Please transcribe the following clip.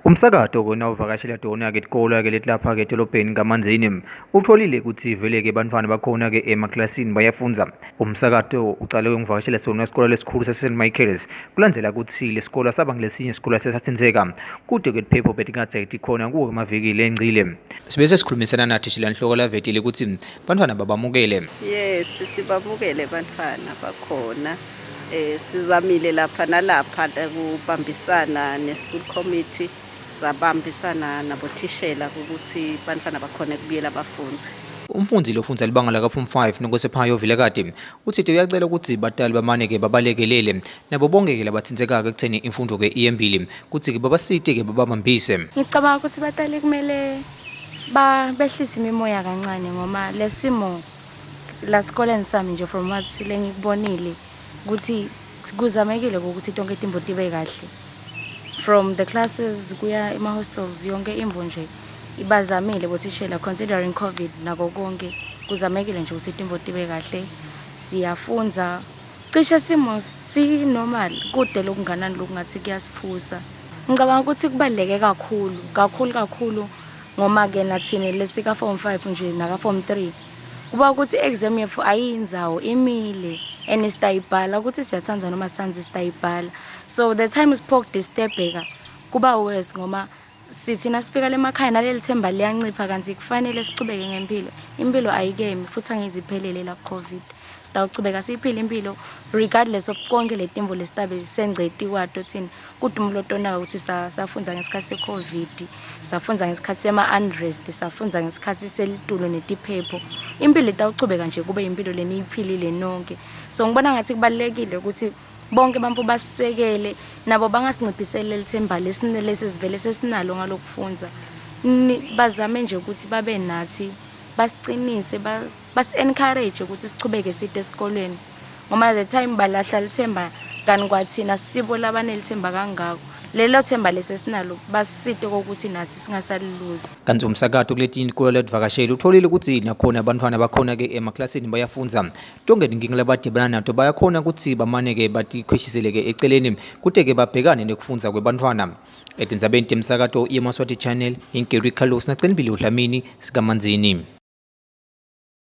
Umsakato kona uvakashela dona-ke isikole-ke lethi lapha-ke edolobheni kaManzini utholile ukuthi vele-ke bantwana bakhona-ke emaklasini bayafunda. Umsakato ucale ngivakashela sona isikole lesikhulu sase-St Michael's kulandzela ukuthi le sikole saba ngilesinye isikole esathinzeka kude-ke liphepho betingathathi khona kuwo amaviki engcile. Sibese sikhulumisana nathi shilanhloko lavetile ukuthi bantwana babamukele. Yes, sibamukele bantwana bakhona. Sizamile lapha nalapha ukubambisana ne-school committee, sabambisana nabothishela ukuthi bantwana bakhona kubuyela abafundi. Umfundi lo ufundza libanga laka form 5 nokwesephayo Vilekati uthi uyacela ukuthi batali bamane-ke babalekelele nabo bonke-ke labathintekaka ekutheni imfundo-ke iyembili kuthi-ke babasite-ke babambise. Ngicabanga ukuthi batali kumele behlise imimoya kancane ngoba lesimo la sikoleni sami nje from what lengikubonile ukuthi kuzamekile ukuthi tonke itimbo tibe kahle from the classes kuya ema-hostels yonke imvo nje ibazamile bothishela considering COVID nako konke kuzamekile nje ukuthi itimbo tibe kahle siyafundza cishe simo si-normal kude lokunganani lokungathi kuyasifusa. Ngicabanga ukuthi kubaluleke kakhulu ngoma-ke nathini lesika form 5 nje naka form 3 kuba ukuthi exam yethu ayindzawo imile and sitayibhala ukuthi siyathanda noma sanzi sitayibhala, so the time is poked istebheka kuba worse ngoma sithi nasifika lemakhaya naleli themba liyancipha kanti kufanele sichubeke ngempilo. Impilo ayikemi futhi angiziphelele la COVID, sitawuchubeka siphile impilo regardless of konke letimvo lesitabe sengceti kwato thini kuthi umlotona ukuthi safundza ngesikhathi se-COVID, safundza ngesikhathi sema-unrest, safundza ngesikhathi selitulo netiphepho. Impilo itawuchubeka nje kube impilo leniyiphilile nonke, so ngibona ngathi kubalulekile ukuthi bonke bamfu basisekele nabo bangasinciphisele lithemba lesivele sesinalo ngalokufundza, bazame nje ukuthi babe nathi basicinise basi-encourage ukuthi sichubeke side esikolweni ngoba the time balahla lithemba kanti kwathina sibo labanelithemba kangako lelo themba lesesinalo basisite kokuthi nathi singasaliluzi. Kanti umsakato kuletinye isikole letivakashela utholile ukuthi nakhona abantwana bakhona-ke emaklasini bayafundza tonke inkinga labadibana nato bayakhona ukuthi bamane-ke batikhweshiseleke eceleni kude-ke babhekane nekufundza kwebantwana. Etindzabeni temsakato yeMaswati Channel, Inkeri Carlos nagcina impilo Dlamini sikaManzini.